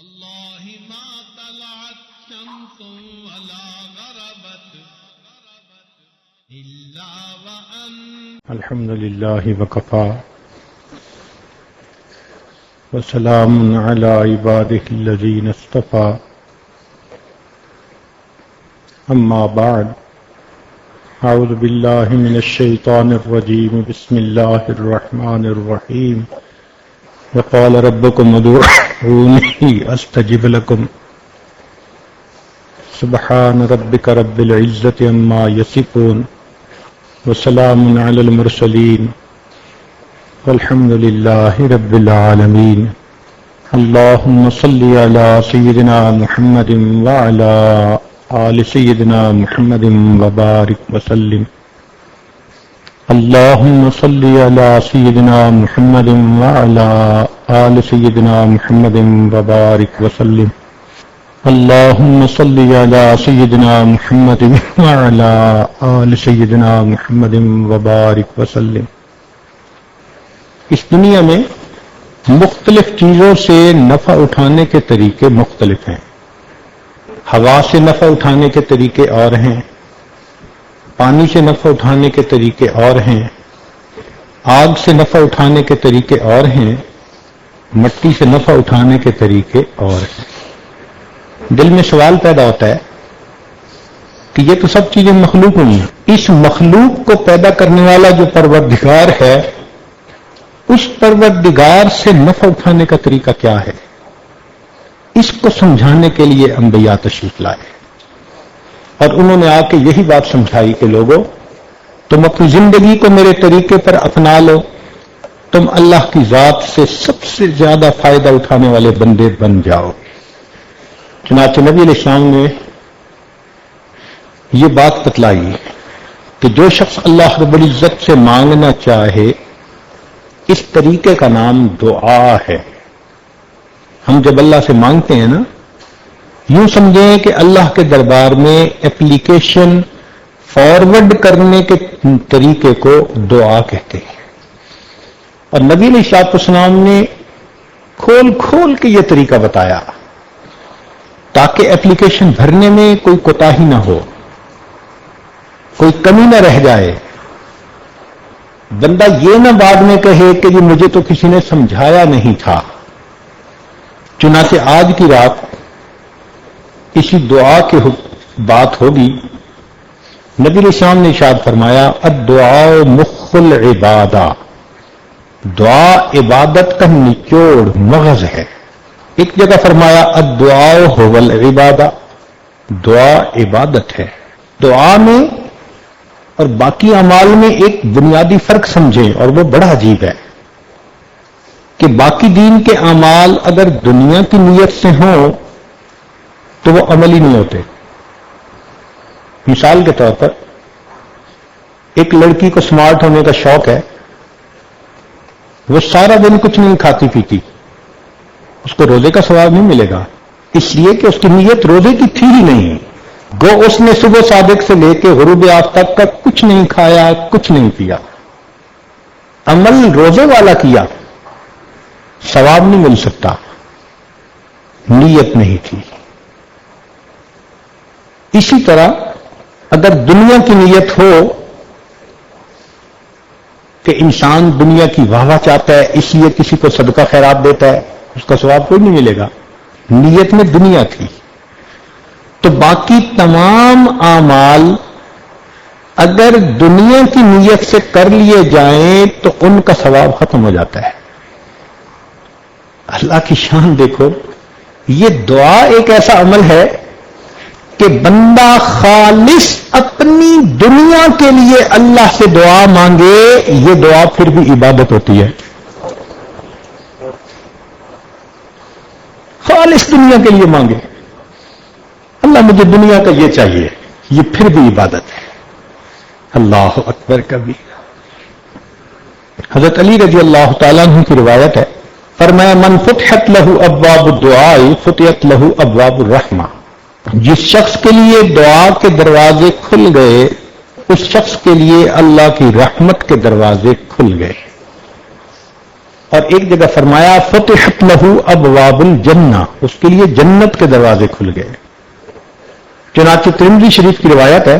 والله ما طلعت شمس ولا غربت إلا وأنت. الحمد لله وكفى وسلام على عباده الذين اصطفى. أما بعد، أعوذ بالله من الشيطان الرجيم. بسم الله الرحمن الرحيم. وقال ربكم ادعوني أستجب لكم. سبحان ربك رب العزة عما يصفون وسلام على المرسلين والحمد لله رب العالمين. اللهم صل على سيدنا محمد وعلى آل سيدنا محمد وبارك وسلم. اللهم صل على سيدنا محمد وعلى آل سيدنا محمد وبارك وسلم. اللهم صل على سيدنا محمد وعلى آل سيدنا محمد وبارك وسلم. اس دنیا میں مختلف چیزوں سے نفع اٹھانے کے طریقے مختلف ہیں. ہوا سے نفع اٹھانے کے طریقے اور ہیں، پانی سے نفع اٹھانے کے طریقے اور ہیں، آگ سے نفع اٹھانے کے طریقے اور ہیں، مٹی سے نفع اٹھانے کے طریقے اور ہیں. دل میں سوال پیدا ہوتا ہے کہ یہ تو سب چیزیں مخلوق ہوئی ہیں، اس مخلوق کو پیدا کرنے والا جو پروردگار ہے، اس پروردگار سے نفع اٹھانے کا طریقہ کیا ہے؟ اس کو سمجھانے کے لیے انبیاء تشریف لائے اور انہوں نے آ کے یہی بات سمجھائی کہ لوگوں، تم اپنی زندگی کو میرے طریقے پر اپنا لو، تم اللہ کی ذات سے سب سے زیادہ فائدہ اٹھانے والے بندے بن جاؤ. چنانچہ نبی علیہ السلام نے یہ بات بتلائی کہ جو شخص اللہ رب العزت سے مانگنا چاہے، اس طریقے کا نام دعا ہے. ہم جب اللہ سے مانگتے ہیں نا، یوں سمجھیں کہ اللہ کے دربار میں اپلیکیشن فارورڈ کرنے کے طریقے کو دعا کہتے ہیں. اور نبی علیہ السلام نے کھول کھول کے یہ طریقہ بتایا تاکہ اپلیکیشن بھرنے میں کوئی کوتاہی نہ ہو، کوئی کمی نہ رہ جائے. بندہ یہ نہ بعد میں کہے کہ یہ مجھے تو کسی نے سمجھایا نہیں تھا. چنانچہ آج کی رات اسی دعا کی بات ہوگی. نبی علیہ السلام نے ارشاد فرمایا الدعاء مخ العبادہ، دعا عبادت کا نچوڑ مغز ہے. ایک جگہ فرمایا الدعاء هو العبادہ، دعا عبادت ہے. دعا میں اور باقی اعمال میں ایک بنیادی فرق سمجھیں، اور وہ بڑا عجیب ہے کہ باقی دین کے اعمال اگر دنیا کی نیت سے ہوں تو وہ عملی نہیں ہوتے. مثال کے طور پر ایک لڑکی کو سمارٹ ہونے کا شوق ہے، وہ سارا دن کچھ نہیں کھاتی پیتی، اس کو روزے کا ثواب نہیں ملے گا، اس لیے کہ اس کی نیت روزے کی تھی ہی نہیں. گو اس نے صبح صادق سے لے کے غروب آفتاب تک کچھ نہیں کھایا، کچھ نہیں پیا، عمل روزے والا کیا، ثواب نہیں مل سکتا، نیت نہیں تھی. اسی طرح اگر دنیا کی نیت ہو کہ انسان دنیا کی واہ واہ چاہتا ہے، اس لیے کسی کو صدقہ خیرات دیتا ہے، اس کا ثواب کوئی نہیں ملے گا، نیت میں دنیا تھی. تو باقی تمام اعمال اگر دنیا کی نیت سے کر لیے جائیں تو ان کا ثواب ختم ہو جاتا ہے. اللہ کی شان دیکھو، یہ دعا ایک ایسا عمل ہے کہ بندہ خالص اپنی دنیا کے لیے اللہ سے دعا مانگے، یہ دعا پھر بھی عبادت ہوتی ہے. خالص دنیا کے لیے مانگے، اللہ مجھے دنیا کا یہ چاہیے، یہ پھر بھی عبادت ہے. اللہ اکبر کبیر. حضرت علی رضی اللہ تعالیٰ عنہ کی روایت ہے، فرمایا من فتحت لہ ابواب الدعاء فتحت لہ ابواب الرحمہ. جس شخص کے لیے دعا کے دروازے کھل گئے، اس شخص کے لیے اللہ کی رحمت کے دروازے کھل گئے. اور ایک جگہ فرمایا فتحت لہو ابواب الجنہ، اس کے لیے جنت کے دروازے کھل گئے۔ چنانچہ ترمذی شریف کی روایت ہے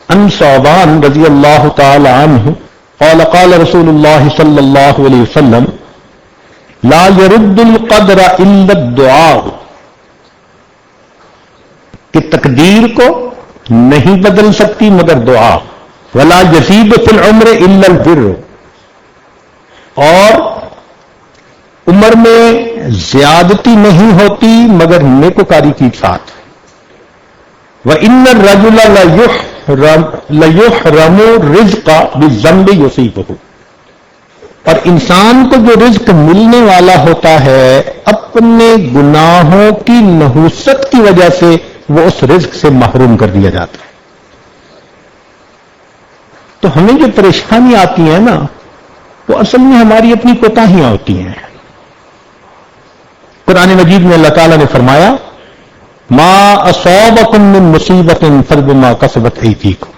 ان ثوبان رضی اللہ تعالی عنہ قال قال رسول اللہ صلی اللہ علیہ وسلم لا يرد القدر الا الدعاء، کہ تقدیر کو نہیں بدل سکتی مگر دعا، ولا يزيد في العمر الا البر، اور عمر میں زیادتی نہیں ہوتی مگر نیکوکاری کے ساتھ۔ وَإِنَّ الرَّجُلَ لَيُحْرَمُ الرِّزْقَ بِالذَّنبِ يُصِيبُهُ، اور انسان کو جو رزق ملنے والا ہوتا ہے اپنے گناہوں کی نحوست کی وجہ سے وہ اس رزق سے محروم کر دیا جاتا ہے۔ تو ہمیں جو پریشانی آتی ہے نا وہ اصل میں ہماری اپنی کوتاہیاں ہوتی ہیں۔ قرآن مجید میں اللہ تعالیٰ نے فرمایا ما اصابکم من مصیبت فبما کسبت ایدیکم،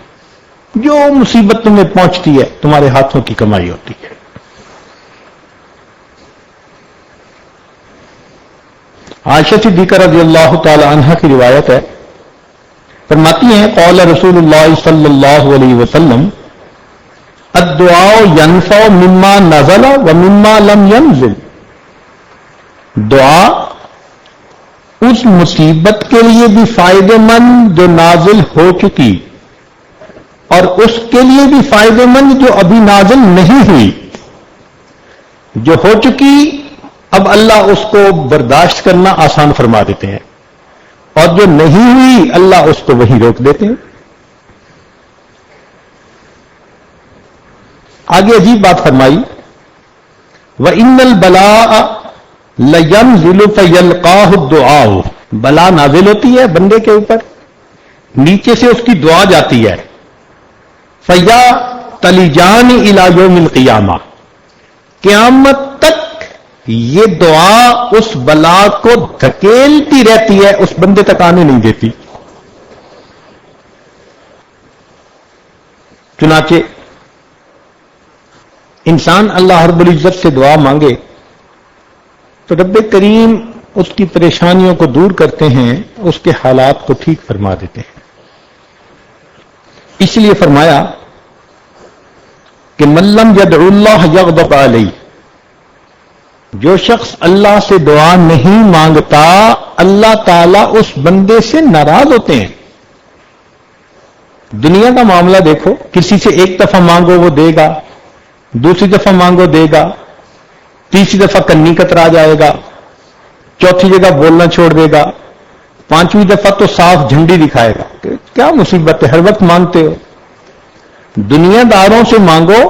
جو مصیبت تمہیں پہنچتی ہے تمہارے ہاتھوں کی کمائی ہوتی ہے۔ عائشہ صدیقہ رضی اللہ تعالی عنہا کی روایت ہے، فرماتی ہیں قال رسول اللہ صلی اللہ علیہ وسلم الدعاء ينفع مما نزل ومما لم ينزل، دعا اس مصیبت کے لیے بھی فائدہ مند جو نازل ہو چکی اور اس کے لیے بھی فائدہ مند جو ابھی نازل نہیں ہوئی۔ جو ہو چکی اب اللہ اس کو برداشت کرنا آسان فرما دیتے ہیں، اور جو نہیں ہوئی اللہ اس کو وہی روک دیتے ہیں۔ آگے عجیب بات فرمائی وَإِنَّ الْبَلَاءَ لَيَنْزِلُ فَيَلْقَاهُ الدُّعَاءُ، بلا نازل ہوتی ہے بندے کے اوپر، نیچے سے اس کی دعا جاتی ہے، فَيَتَلِجَانِ إِلَى يَوْمِ الْقِيَامَةِ، قیامت تک یہ دعا اس بلا کو دھکیلتی رہتی ہے، اس بندے تک آنے نہیں دیتی۔ چنانچہ انسان اللہ رب العزت سے دعا مانگے تو رب کریم اس کی پریشانیوں کو دور کرتے ہیں، اس کے حالات کو ٹھیک فرما دیتے ہیں۔ اس لیے فرمایا کہ من لم يدع اللہ یغضب علیہ، جو شخص اللہ سے دعا نہیں مانگتا اللہ تعالیٰ اس بندے سے ناراض ہوتے ہیں۔ دنیا کا معاملہ دیکھو، کسی سے ایک دفعہ مانگو وہ دے گا، دوسری دفعہ مانگو دے گا، تیسری دفعہ کنی کترا جائے گا، چوتھی جگہ بولنا چھوڑ دے گا، پانچویں دفعہ تو صاف جھنڈی دکھائے گا کہ کیا مصیبت ہے ہر وقت مانگتے ہو۔ دنیا داروں سے مانگو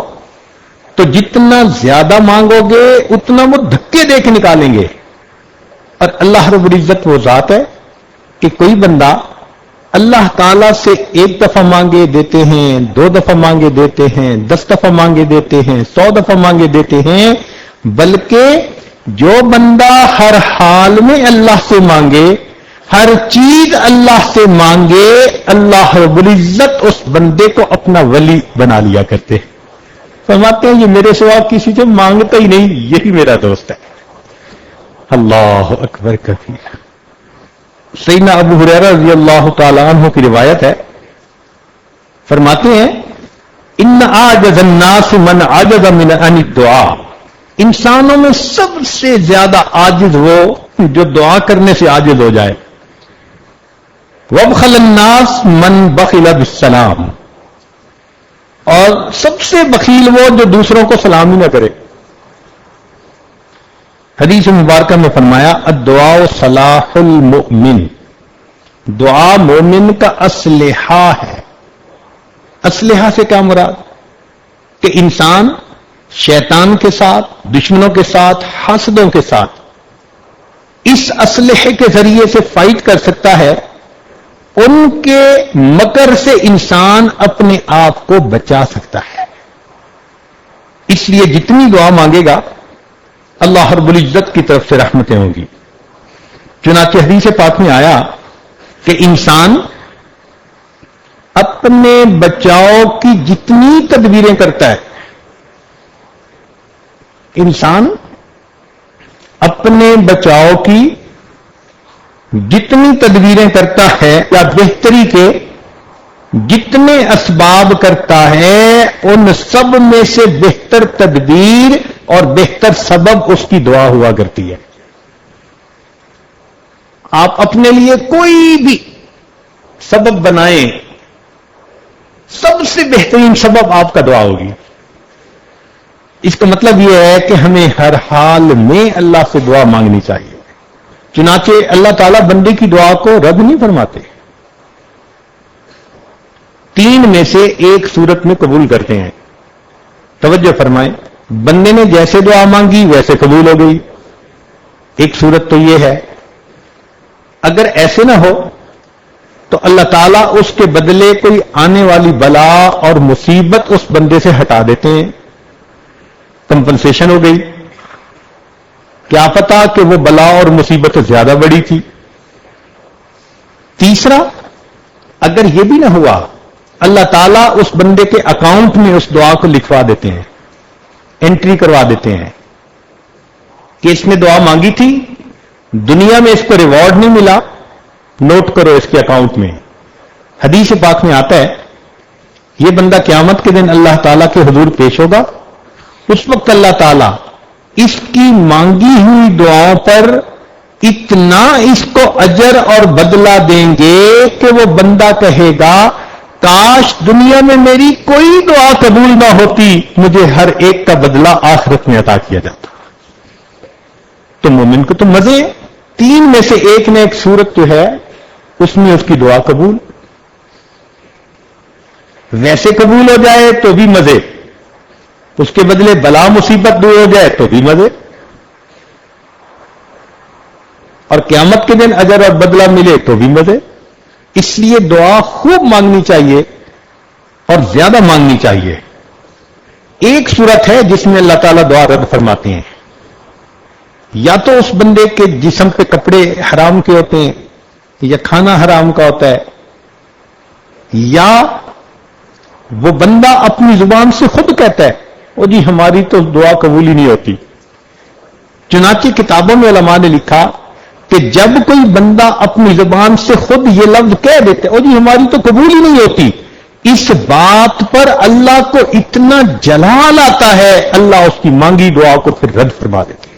تو جتنا زیادہ مانگو گے اتنا وہ دھکے دے کے نکالیں گے، اور اللہ رب العزت وہ ذات ہے کہ کوئی بندہ اللہ تعالیٰ سے ایک دفعہ مانگے دیتے ہیں، 2 دفعہ مانگے دیتے ہیں، 10 دفعہ مانگے دیتے ہیں، 100 دفعہ مانگے دیتے ہیں، بلکہ جو بندہ ہر حال میں اللہ سے مانگے، ہر چیز اللہ سے مانگے، اللہ رب العزت اس بندے کو اپنا ولی بنا لیا کرتے ہیں۔ فرماتے ہیں یہ میرے سوا کسی سے مانگتا ہی نہیں، یہی میرا دوست ہے۔ اللہ اکبر کبیر۔ سیدنا ابو ہریرہ رضی اللہ تعالی عنہ کی روایت ہے، فرماتے ہیں ان اعجز الناس من عجز من ان الدعاء، انسانوں میں سب سے زیادہ عاجز وہ جو دعا کرنے سے عاجز ہو جائے۔ وابخل الناس من بخل بالسلام، اور سب سے بخیل وہ جو دوسروں کو سلام ہی نہ کرے۔ حدیث مبارکہ میں فرمایا الدعاء صلاح المؤمن، دعا مومن کا اسلحہ ہے۔ اسلحہ سے کیا مراد؟ کہ انسان شیطان کے ساتھ، دشمنوں کے ساتھ، حاسدوں کے ساتھ اس اسلحے کے ذریعے سے فائٹ کر سکتا ہے، ان کے مکر سے انسان اپنے آپ کو بچا سکتا ہے۔ اس لیے جتنی دعا مانگے گا اللہ رب العزت کی طرف سے رحمتیں ہوں گی۔ چنانچہ حدیث پاک میں آیا کہ انسان اپنے بچاؤ کی جتنی تدبیریں کرتا ہے انسان اپنے بچاؤ کی جتنی تدبیریں کرتا ہے یا بہتری کے جتنے اسباب کرتا ہے ان سب میں سے بہتر تدبیر اور بہتر سبب اس کی دعا ہوا کرتی ہے. آپ اپنے لیے کوئی بھی سبب بنائیں، سب سے بہترین سبب آپ کا دعا ہوگی. اس کا مطلب یہ ہے کہ ہمیں ہر حال میں اللہ سے دعا مانگنی چاہیے. چنانچہ اللہ تعالیٰ بندے کی دعا کو رد نہیں فرماتے، 3 میں سے ایک صورت میں قبول کرتے ہیں. توجہ فرمائیں، بندے نے جیسے دعا مانگی ویسے قبول ہو گئی. ایک صورت تو یہ ہے، اگر ایسے نہ ہو تو اللہ تعالیٰ اس کے بدلے کوئی آنے والی بلا اور مصیبت اس بندے سے ہٹا دیتے ہیں، کمپنسیشن ہو گئی. کیا پتا کہ وہ بلا اور مصیبت زیادہ بڑی تھی. تیسرا، اگر یہ بھی نہ ہوا، اللہ تعالیٰ اس بندے کے اکاؤنٹ میں اس دعا کو لکھوا دیتے ہیں، انٹری کروا دیتے ہیں کہ اس نے دعا مانگی تھی، دنیا میں اس کو ریوارڈ نہیں ملا، نوٹ کرو اس کے اکاؤنٹ میں. حدیث پاک میں آتا ہے یہ بندہ قیامت کے دن اللہ تعالیٰ کے حضور پیش ہوگا. اس وقت اللہ تعالیٰ اس کی مانگی ہوئی دعاؤں پر اتنا اس کو اجر اور بدلہ دیں گے کہ وہ بندہ کہے گا کاش دنیا میں میری کوئی دعا قبول نہ ہوتی، مجھے ہر ایک کا بدلہ آخرت میں عطا کیا جاتا. تو مومن کو تو مزے ہیں. 3 میں سے ایک نہ ایک صورت جو ہے اس میں اس کی دعا قبول، ویسے قبول ہو جائے تو بھی مزے، اس کے بدلے بلا مصیبت دور ہو جائے تو بھی مزے، اور قیامت کے دن اجر اور بدلہ ملے تو بھی مزے. اس لیے دعا خوب مانگنی چاہیے اور زیادہ مانگنی چاہیے. ایک صورت ہے جس میں اللہ تعالیٰ دعا رد فرماتے ہیں، یا تو اس بندے کے جسم پہ کپڑے حرام کے ہوتے ہیں یا کھانا حرام کا ہوتا ہے، یا وہ بندہ اپنی زبان سے خود کہتا ہے او جی ہماری تو دعا قبول ہی نہیں ہوتی. چنانچہ کتابوں میں علماء نے لکھا کہ جب کوئی بندہ اپنی زبان سے خود یہ لفظ کہہ دیتے او جی ہماری تو قبول ہی نہیں ہوتی، اس بات پر اللہ کو اتنا جلال آتا ہے، اللہ اس کی مانگی دعا کو پھر رد فرما دیتے ہیں.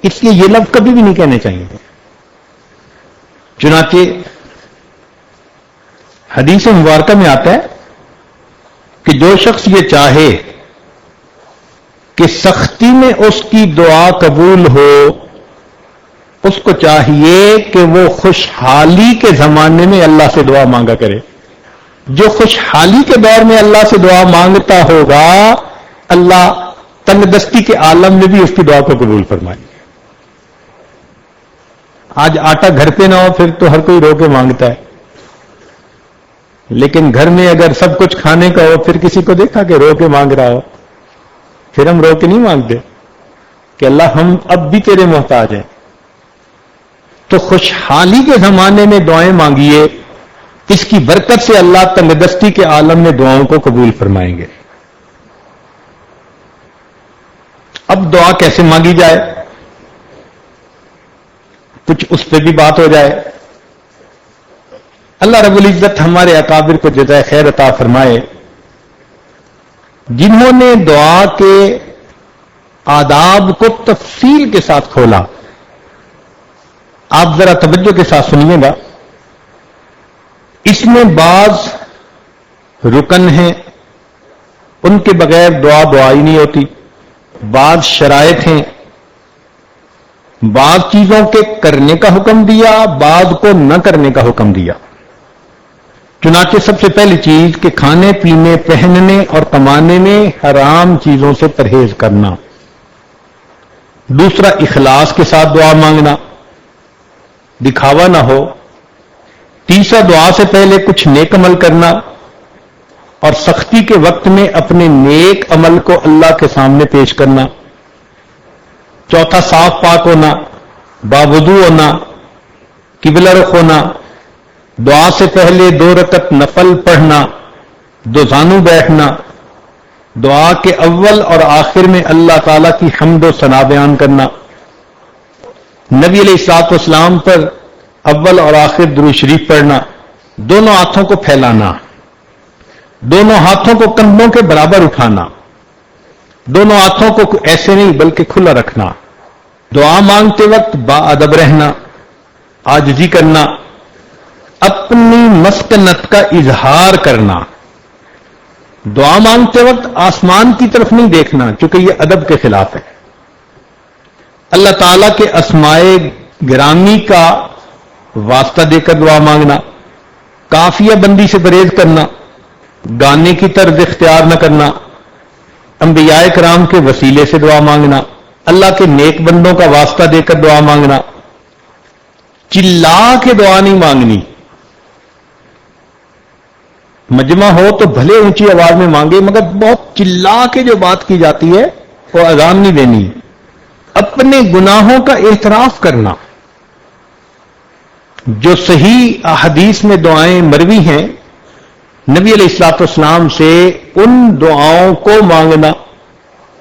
اس لیے یہ لفظ کبھی بھی نہیں کہنے چاہیے. چنانچہ حدیث مبارکہ میں آتا ہے کہ جو شخص یہ چاہے کہ سختی میں اس کی دعا قبول ہو، اس کو چاہیے کہ وہ خوشحالی کے زمانے میں اللہ سے دعا مانگا کرے. جو خوشحالی کے دور میں اللہ سے دعا مانگتا ہوگا، اللہ تنگ دستی کے عالم میں بھی اس کی دعا کو قبول فرمائے. آج آٹا گھر پہ نہ ہو پھر تو ہر کوئی رو کے مانگتا ہے، لیکن گھر میں اگر سب کچھ کھانے کا ہو پھر کسی کو دیکھا کہ رو کے مانگ رہا ہو، پھر ہم رو کے نہیں مانگتے کہ اللہ ہم اب بھی تیرے محتاج ہیں. تو خوشحالی کے زمانے میں دعائیں مانگیے، اس کی برکت سے اللہ تنگ دستی کے عالم میں دعاؤں کو قبول فرمائیں گے. اب دعا کیسے مانگی جائے، کچھ اس پہ بھی بات ہو جائے. اللہ رب العزت ہمارے اکابر کو جزائے خیر عطا فرمائے، جنہوں نے دعا کے آداب کو تفصیل کے ساتھ کھولا. آپ ذرا توجہ کے ساتھ سنیے گا. اس میں بعض رکن ہیں ان کے بغیر دعا ہی نہیں ہوتی، بعض شرائط ہیں، بعض چیزوں کے کرنے کا حکم دیا، بعض کو نہ کرنے کا حکم دیا. چنانچہ سب سے پہلی چیز کہ کھانے پینے پہننے اور کمانے میں حرام چیزوں سے پرہیز کرنا. دوسرا اخلاص کے ساتھ دعا مانگنا، دکھاوا نہ ہو. تیسرا دعا سے پہلے کچھ نیک عمل کرنا اور سختی کے وقت میں اپنے نیک عمل کو اللہ کے سامنے پیش کرنا. چوتھا صاف پاک ہونا، باوضو ہونا، قبلہ رخ ہونا، دعا سے پہلے 2 رکعت نفل پڑھنا، 2 زانو بیٹھنا، دعا کے اول اور آخر میں اللہ تعالی کی حمد و ثنا بیان کرنا، نبی علیہ الصلوۃ والسلام پر اول اور آخر درود شریف پڑھنا، دونوں ہاتھوں کو پھیلانا، دونوں ہاتھوں کو کندھوں کے برابر اٹھانا، دونوں ہاتھوں کو ایسے نہیں بلکہ کھلا رکھنا، دعا مانگتے وقت با ادب رہنا، عاجزی کرنا، اپنی مسکنت کا اظہار کرنا، دعا مانگتے وقت آسمان کی طرف نہیں دیکھنا کیونکہ یہ ادب کے خلاف ہے، اللہ تعالی کے اسمائے گرامی کا واسطہ دے کر دعا مانگنا، قافیہ بندی سے پرہیز کرنا، گانے کی طرز اختیار نہ کرنا، انبیاء کرام کے وسیلے سے دعا مانگنا، اللہ کے نیک بندوں کا واسطہ دے کر دعا مانگنا، چلا کے دعا نہیں مانگنی، مجمع ہو تو بھلے اونچی آواز میں مانگے مگر بہت چلا کے جو بات کی جاتی ہے وہ اذان نہیں دینی، اپنے گناہوں کا اعتراف کرنا، جو صحیح احادیث میں دعائیں مروی ہیں نبی علیہ الصلوۃ والسلام سے، ان دعاؤں کو مانگنا،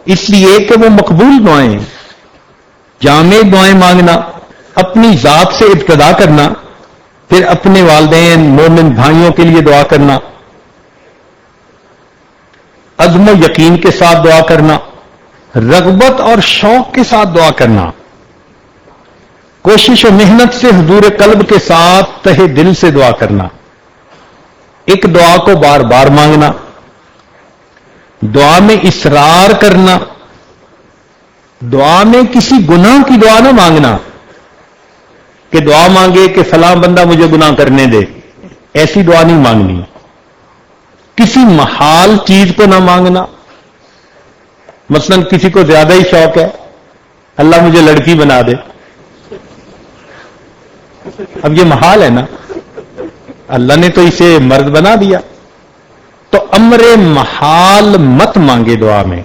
اس لیے کہ وہ مقبول دعائیں ہیں، جامع دعائیں مانگنا، اپنی ذات سے ابتدا کرنا، پھر اپنے والدین مومن بھائیوں کے لیے دعا کرنا، عزم و یقین کے ساتھ دعا کرنا، رغبت اور شوق کے ساتھ دعا کرنا، کوشش و محنت سے حضور قلب کے ساتھ تہ دل سے دعا کرنا، ایک دعا کو بار بار مانگنا، دعا میں اصرار کرنا، دعا میں کسی گناہ کی دعا نہ مانگنا کہ دعا مانگے کہ فلاں بندہ مجھے گناہ کرنے دے، ایسی دعا نہیں مانگنی، کسی محال چیز کو نہ مانگنا، مثلا کسی کو زیادہ ہی شوق ہے اللہ مجھے لڑکی بنا دے، اب یہ محال ہے نا، اللہ نے تو اسے مرد بنا دیا، تو امر محال مت مانگے دعا میں،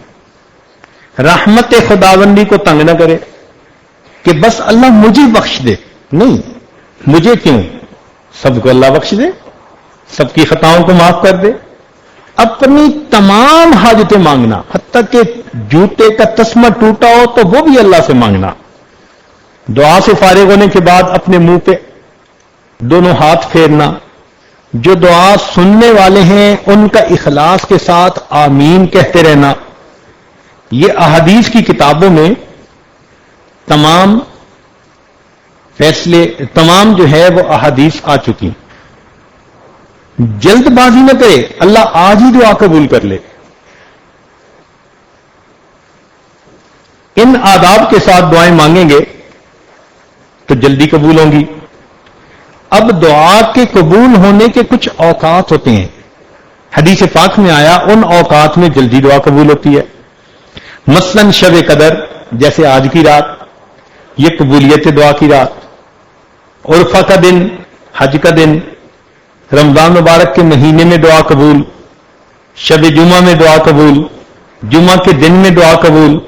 رحمت خداوندی کو تنگ نہ کرے کہ بس اللہ مجھے بخش دے، نہیں، مجھے کیوں، سب کو اللہ بخش دے، سب کی خطاؤں کو معاف کر دے، اپنی تمام حاجتیں مانگنا، حتیٰ کہ جوتے کا تسمہ ٹوٹا ہو تو وہ بھی اللہ سے مانگنا، دعا سے فارغ ہونے کے بعد اپنے منہ پہ دونوں ہاتھ پھیرنا، جو دعا سننے والے ہیں ان کا اخلاص کے ساتھ آمین کہتے رہنا، یہ احادیث کی کتابوں میں تمام فیصلے، تمام جو ہے وہ احادیث آ چکی، جلد بازی نہ کرے، اللہ آج ہی دعا قبول کر لے، ان آداب کے ساتھ دعائیں مانگیں گے تو جلدی قبول ہوں گی۔ اب دعا کے قبول ہونے کے کچھ اوقات ہوتے ہیں، حدیث پاک میں آیا ان اوقات میں جلدی دعا قبول ہوتی ہے، مثلا شب قدر جیسے آج کی رات، یہ قبولیت دعا کی رات، عرفہ کا دن، حج کا دن، رمضان مبارک کے مہینے میں دعا قبول، شب جمعہ میں دعا قبول، جمعہ کے دن میں دعا قبول،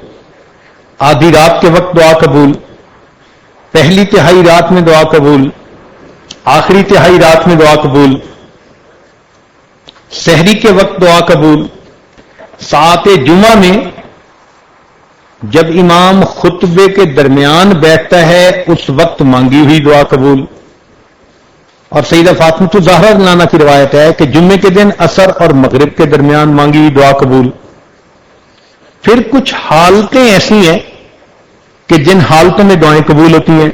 آدھی رات کے وقت دعا قبول، پہلی تہائی رات میں دعا قبول، آخری تہائی رات میں دعا قبول، سحری کے وقت دعا قبول، ساعت جمعہ میں جب امام خطبے کے درمیان بیٹھتا ہے اس وقت مانگی ہوئی دعا قبول، اور سیدہ فاطمہ الزہرا عنہا کی روایت ہے کہ جمعے کے دن عصر اور مغرب کے درمیان مانگی ہوئی دعا قبول۔ پھر کچھ حالتیں ایسی ہیں کہ جن حالتوں میں دعائیں قبول ہوتی ہیں،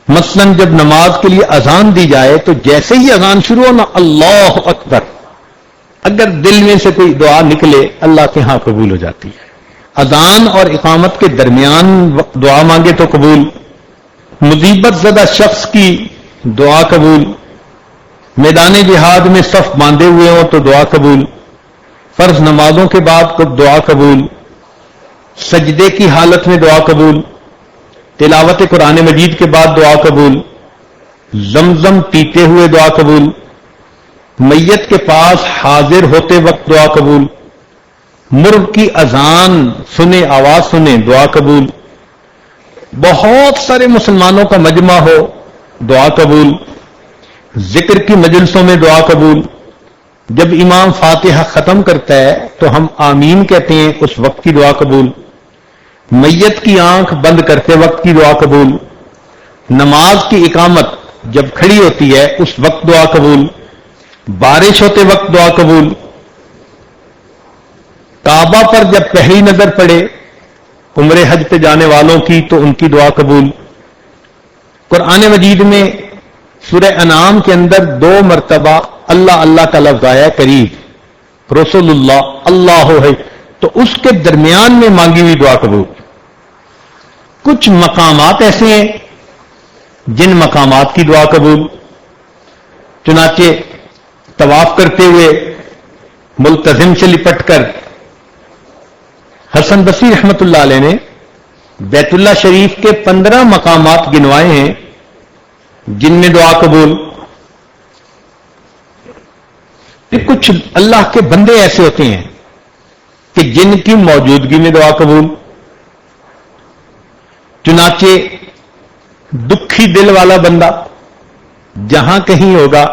مثلا جب نماز کے لیے اذان دی جائے تو جیسے ہی اذان شروع ہونا اللہ اکبر، اگر دل میں سے کوئی دعا نکلے اللہ کے ہاں قبول ہو جاتی ہے۔ اذان اور اقامت کے درمیان دعا مانگے تو قبول، مصیبت زدہ شخص کی دعا قبول، میدان جہاد میں صف باندھے ہوئے ہوں تو دعا قبول، فرض نمازوں کے بعد دعا قبول، سجدے کی حالت میں دعا قبول، تلاوت قرآن مجید کے بعد دعا قبول، زمزم پیتے ہوئے دعا قبول، میت کے پاس حاضر ہوتے وقت دعا قبول، مرغ کی اذان سنے، آواز سنے، دعا قبول، بہت سارے مسلمانوں کا مجمع ہو دعا قبول، ذکر کی مجلسوں میں دعا قبول، جب امام فاتحہ ختم کرتا ہے تو ہم آمین کہتے ہیں، اس وقت کی دعا قبول. میت کی آنکھ بند کرتے وقت کی دعا قبول. نماز کی اقامت جب کھڑی ہوتی ہے اس وقت دعا قبول. بارش ہوتے وقت دعا قبول. کعبہ پر جب پہلی نظر پڑے عمرے حج پہ جانے والوں کی تو ان کی دعا قبول. قرآن مجید میں سورہ انعام کے اندر 2 مرتبہ اللہ اللہ کا لفظ آیا ہے، قریب رسول اللہ اللہ ہے، تو اس کے درمیان میں مانگی ہوئی دعا قبول. کچھ مقامات ایسے ہیں جن مقامات کی دعا قبول. چنانچہ طواف کرتے ہوئے ملتزم سے لپٹ کر حسن بصری رحمت اللہ علیہ نے بیت اللہ شریف کے 15 مقامات گنوائے ہیں جن میں دعا قبول. کچھ اللہ کے بندے ایسے ہوتے ہیں کہ جن کی موجودگی میں دعا قبول. چنانچہ دکھی دل والا بندہ جہاں کہیں ہوگا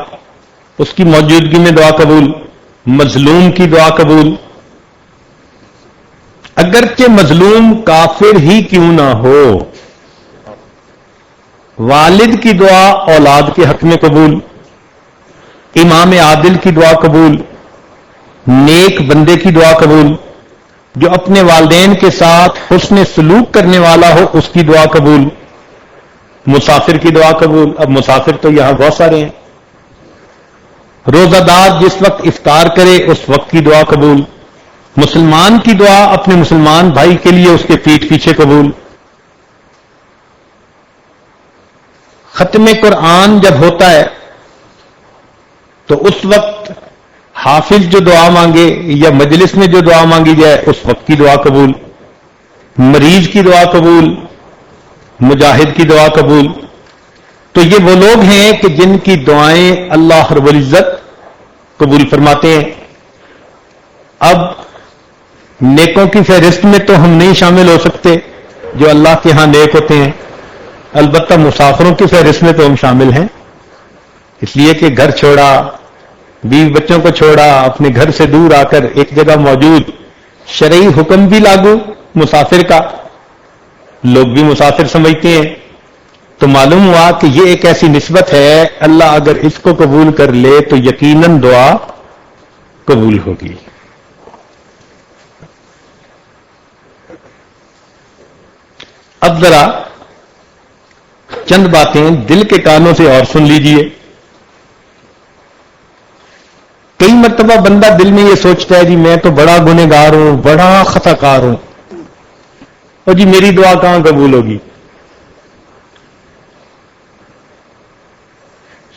اس کی موجودگی میں دعا قبول. مظلوم کی دعا قبول. اگرچہ مظلوم کافر ہی کیوں نہ ہو، والد کی دعا اولاد کے حق میں قبول. امام عادل کی دعا قبول. نیک بندے کی دعا قبول. جو اپنے والدین کے ساتھ حسن سلوک کرنے والا ہو اس کی دعا قبول. مسافر کی دعا قبول. اب مسافر تو یہاں بہت سارے ہیں. روزہ دار جس وقت افطار کرے اس وقت کی دعا قبول. مسلمان کی دعا اپنے مسلمان بھائی کے لیے اس کے پیٹھ پیچھے قبول. ختم قرآن جب ہوتا ہے تو اس وقت حافظ جو دعا مانگے یا مجلس میں جو دعا مانگی جائے اس وقت کی دعا قبول. مریض کی دعا قبول. مجاہد کی دعا قبول. تو یہ وہ لوگ ہیں کہ جن کی دعائیں اللہ رب العزت قبول فرماتے ہیں. اب نیکوں کی فہرست میں تو ہم نہیں شامل ہو سکتے جو اللہ کے ہاں نیک ہوتے ہیں، البتہ مسافروں کی فہرست میں تو ہم شامل ہیں، اس لیے کہ گھر چھوڑا، بیوی بچوں کو چھوڑا، اپنے گھر سے دور آ کر ایک جگہ موجود، شرعی حکم بھی لاگو مسافر کا، لوگ بھی مسافر سمجھتے ہیں. تو معلوم ہوا کہ یہ ایک ایسی نسبت ہے، اللہ اگر اس کو قبول کر لے تو یقیناً دعا قبول ہوگی. اب ذرا چند باتیں دل کے کانوں سے اور سن لیجئے. کئی مرتبہ بندہ دل میں یہ سوچتا ہے جی میں تو بڑا گنہگار ہوں، بڑا خطا کار ہوں، اور جی میری دعا کہاں قبول ہوگی.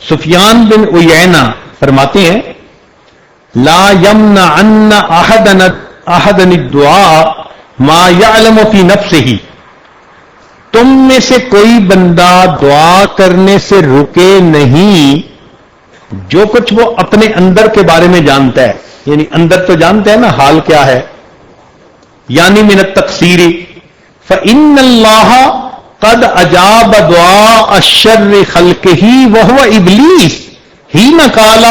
سفیان بن عیینہ فرماتے ہیں لا یمنعن احدن الدعاء ما یعلم فی نفسہ، تم میں سے کوئی بندہ دعا کرنے سے رکے نہیں جو کچھ وہ اپنے اندر کے بارے میں جانتا ہے، یعنی اندر تو جانتا ہے نا حال کیا ہے، یعنی من التقصیر فإن اللہ قد اجاب دعاء الشر خلقہ وہو ابلیس حین قال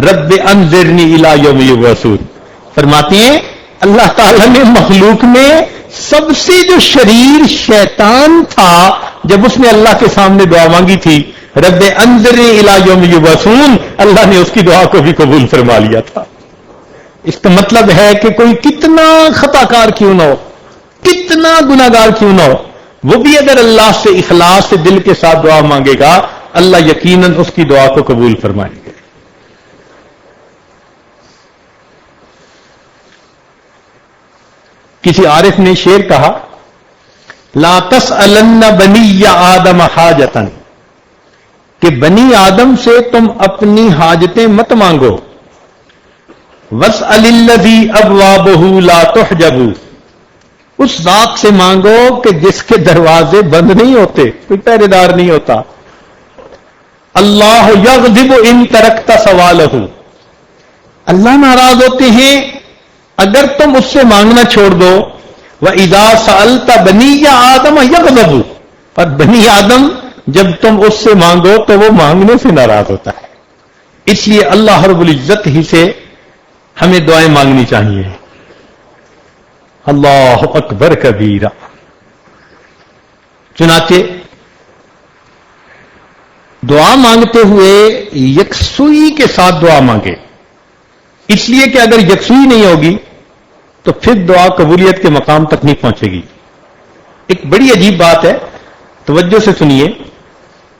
رب انذرنی الی یوم یبعثون. فرماتے ہیں اللہ تعالیٰ نے مخلوق میں سب سے جو شریر شیطان تھا جب اس نے اللہ کے سامنے دعا مانگی تھی رب انذرنی الی یوم یبعثون، اللہ نے اس کی دعا کو بھی قبول فرما لیا تھا. اس کا مطلب ہے کہ کوئی کتنا خطا کار کیوں نہ ہو، کتنا گناہگار کیوں نہ ہو، وہ بھی اگر اللہ سے اخلاص سے دل کے ساتھ دعا مانگے گا اللہ یقیناً اس کی دعا کو قبول فرمائیں گے. کسی عارف نے شعر کہا لا تسألن بنی آدم حاجتا، کہ بنی آدم سے تم اپنی حاجتیں مت مانگو. واسأل الذی ابوابہ لا تحجب، اس ذات سے مانگو کہ جس کے دروازے بند نہیں ہوتے، کوئی پہرے دار نہیں ہوتا. اللہ یغضب ان ترکت سوالہ، اللہ ناراض ہوتے ہیں اگر تم اس سے مانگنا چھوڑ دو. وَإِذَا سَأَلْتَ بَنِيَّ آدَمَ يَغْضَبُ، اور بنی آدم جب تم اس سے مانگو تو وہ مانگنے سے ناراض ہوتا ہے. اس لیے اللہ رب العزت ہی سے ہمیں دعائیں مانگنی چاہیے. اللہ اکبر کبیرہ. چنانچہ دعا مانگتے ہوئے یکسوئی کے ساتھ دعا مانگے، اس لیے کہ اگر یکسوئی نہیں ہوگی تو پھر دعا قبولیت کے مقام تک نہیں پہنچے گی. ایک بڑی عجیب بات ہے، توجہ سے سنیے.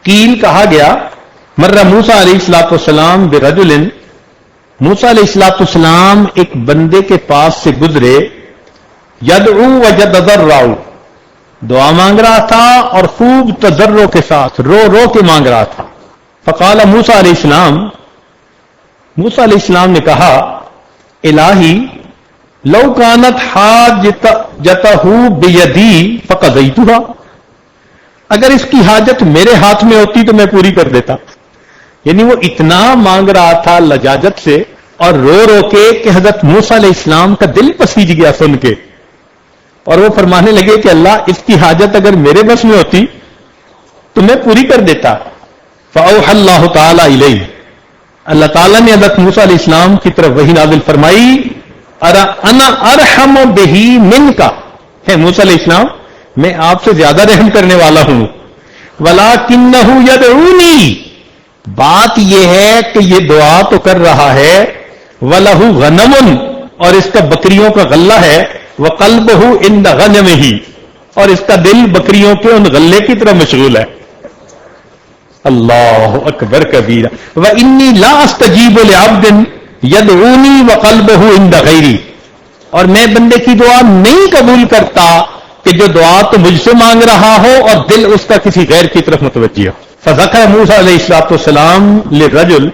قیل کہا گیا مر موسیٰ علیہ الصلوۃ والسلام برجل، موسیٰ علیہ الصلوۃ والسلام ایک بندے کے پاس سے گزرے، یدعو ویتضرع، دعا مانگ رہا تھا اور خوب تضرع کے ساتھ رو رو کے مانگ رہا تھا. فقال موسیٰ علیہ السلام، موسیٰ علیہ السلام نے کہا الہی لو کانت حاجتہ بیدی فقضیتها، اگر اس کی حاجت میرے ہاتھ میں ہوتی تو میں پوری کر دیتا. یعنی وہ اتنا مانگ رہا تھا لجاجت سے اور رو رو کے کہ حضرت موسیٰ علیہ السلام کا دل پسیج گیا سن کے، اور وہ فرمانے لگے کہ اللہ اس کی حاجت اگر میرے بس میں ہوتی تو میں پوری کر دیتا. فأوحى اللہ تعالی الیہ، اللہ تعالیٰ نے حضرت موسیٰ علیہ السلام کی طرف وحی نازل فرمائی، انا ارحم بہ منک، ہے موسیٰ علیہ السلام میں آپ سے زیادہ رحم کرنے والا ہوں. ولکنہ یدعونی، بات یہ ہے کہ یہ دعا تو کر رہا ہے، وَلَهُ غَنَمٌ، اور اس کا بکریوں کا غلہ ہے، وَقَلْبُهُ عِنْدَ غَنَمِهِ، اور اس کا دل بکریوں کے ان غلے کی طرف مشغول ہے. اللہ اکبر کبیرہ. وَإِنِّي لَا أَسْتَجِيبُ لِعَبْدٍ يَدْعُونِي وَقَلْبُهُ عِنْدَ غَيْرِي، اور میں بندے کی دعا نہیں قبول کرتا کہ جو دعا تو مجھ سے مانگ رہا ہو اور دل اس کا کسی غیر کی طرف متوجہ ہو. فذکر موسیٰ علیہ السلام للرجل،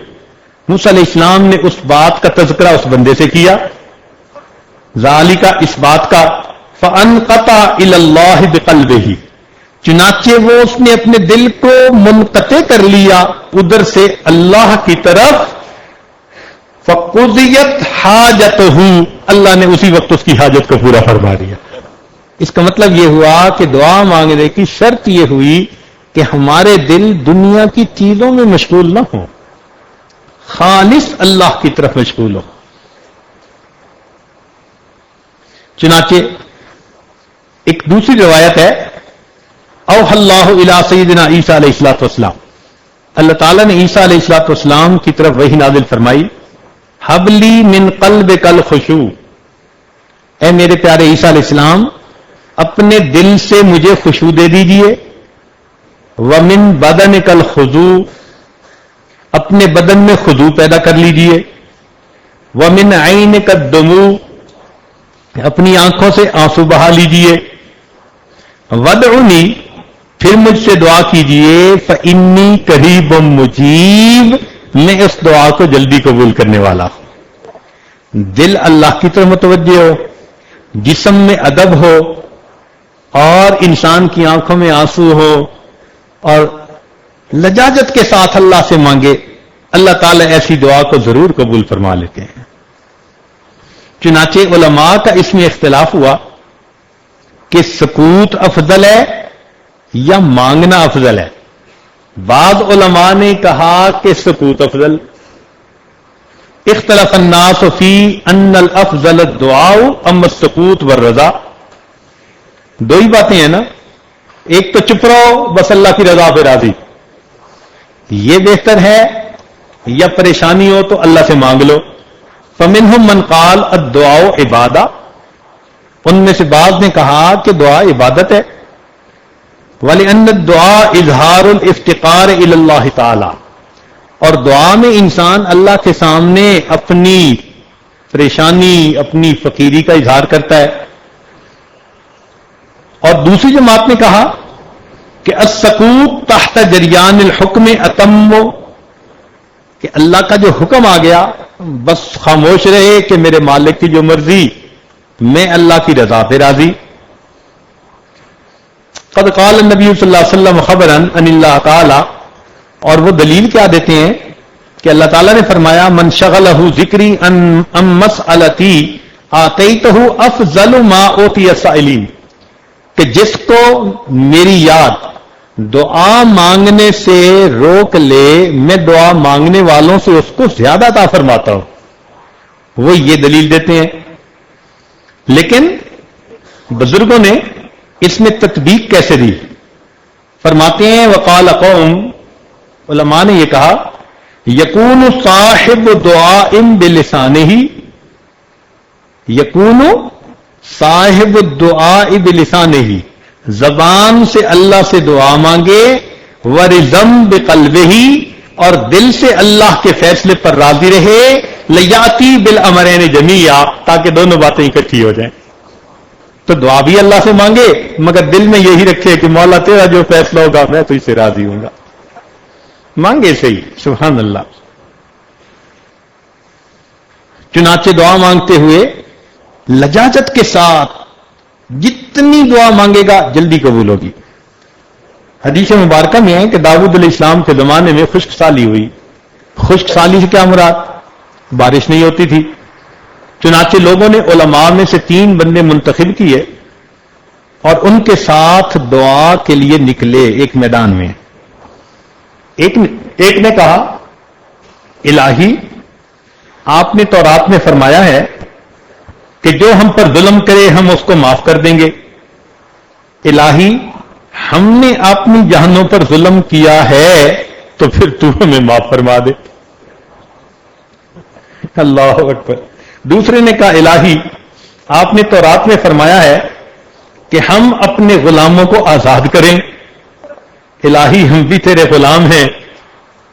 موسیٰ علیہ السلام نے اس بات کا تذکرہ اس بندے سے کیا، ذالک، اس بات کا، فانقطع الی اللہ بقلبہ، چنانچہ وہ اس نے اپنے دل کو منقطع کر لیا ادھر سے اللہ کی طرف. فقضیت حاجتہ، اللہ نے اسی وقت اس کی حاجت کو پورا فرما دیا. اس کا مطلب یہ ہوا کہ دعا مانگنے کی شرط یہ ہوئی کہ ہمارے دل دنیا کی چیزوں میں مشغول نہ ہوں، خالص اللہ کی طرف مشغول ہو. چنانچہ ایک دوسری روایت ہے، اوحی اللہ الی سیدنا عیسیٰ علیہ الصلوۃ والسلام، اللہ تعالیٰ نے عیسیٰ علیہ الصلوۃ والسلام کی طرف وحی نازل فرمائی، حب لی من قلبک الخشوع، اے میرے پیارے عیسیٰ علیہ السلام اپنے دل سے مجھے خشوع دے دیجئے. ومن بدنک الخضوع، اپنے بدن میں خضوع پیدا کر لیجئے. ومن عینک الدموع، اپنی آنکھوں سے آنسو بہا لیجئے. ودعونی، پھر مجھ سے دعا کیجئے، فانی قریب مجیب، میں اس دعا کو جلدی قبول کرنے والا ہوں. دل اللہ کی طرف متوجہ ہو، جسم میں ادب ہو، اور انسان کی آنکھوں میں آنسو ہو، اور لجاجت کے ساتھ اللہ سے مانگے، اللہ تعالیٰ ایسی دعا کو ضرور قبول فرما لیتے ہیں. چنانچہ علماء کا اس میں اختلاف ہوا کہ سکوت افضل ہے یا مانگنا افضل ہے. بعض علماء نے کہا کہ سکوت افضل. اختلف الناس فی ان الافضل الدعاء اما السکوت والرضا. دو ہی باتیں ہیں نا، ایک تو چپ رہو بس اللہ کی رضا پہ راضی، یہ بہتر ہے، یا پریشانی ہو تو اللہ سے مانگ لو. فمنہم من قال الدعاء عبادہ، ان میں سے بعض نے کہا کہ دعا عبادت ہے. وَلِأَنَّ الدُّعَاء اظہار الافتقار الی اللہ تعالی، اور دعا میں انسان اللہ کے سامنے اپنی پریشانی، اپنی فقیری کا اظہار کرتا ہے. اور دوسری جماعت نے کہا کہ السکوت تحت جریان الحکم اتم، کہ اللہ کا جو حکم آ گیا بس خاموش رہے کہ میرے مالک کی جو مرضی، میں اللہ کی رضا پہ راضی. قد قال النبی صلی اللہ علیہ وسلم خبرا ان اللہ تعالی، اور وہ دلیل کیا دیتے ہیں کہ اللہ تعالیٰ نے فرمایا من شغلہ ذکری ان مسئلتی آتیتہ افضل ما اوتی السائلین، کہ جس کو میری یاد دعا مانگنے سے روک لے، میں دعا مانگنے والوں سے اس کو زیادہ عطا فرماتا ہوں. وہ یہ دلیل دیتے ہیں. لیکن بزرگوں نے اس میں تطبیق کیسے دی؟ فرماتے ہیں وقال قوم، علماء نے یہ کہا یکون صاحب دعاء بلسانہ، یکون صاحب الدعاء بلسانہ، زبان سے اللہ سے دعا مانگے، ورزم بقلبہ، اور دل سے اللہ کے فیصلے پر راضی رہے، لیاتی بالامرین جمیعا، تاکہ دونوں باتیں اکٹھی ہو جائیں. تو دعا بھی اللہ سے مانگے مگر دل میں یہی رکھے کہ مولا تیرا جو فیصلہ ہوگا میں تو اس سے راضی ہوں گا. مانگے صحیح، سبحان اللہ. چنانچہ دعا مانگتے ہوئے لجاجت کے ساتھ جتنی دعا مانگے گا جلدی قبول ہوگی. حدیث مبارکہ میں ہے کہ داؤد علیہ السلام کے زمانے میں خشک سالی ہوئی. خشک سالی سے کیا مراد؟ بارش نہیں ہوتی تھی. چنانچہ لوگوں نے علماء میں سے 3 بندے منتخب کیے اور ان کے ساتھ دعا کے لیے نکلے ایک میدان میں. ایک نے کہا الہی آپ نے تورات میں فرمایا ہے کہ جو ہم پر ظلم کرے ہم اس کو معاف کر دیں گے. الہی ہم نے اپنی جہانوں پر ظلم کیا ہے تو پھر تو ہمیں معاف فرما دے. اللہ اکبر. دوسرے نے کہا الہی آپ نے تورات میں فرمایا ہے کہ ہم اپنے غلاموں کو آزاد کریں. الہی ہم بھی تیرے غلام ہیں،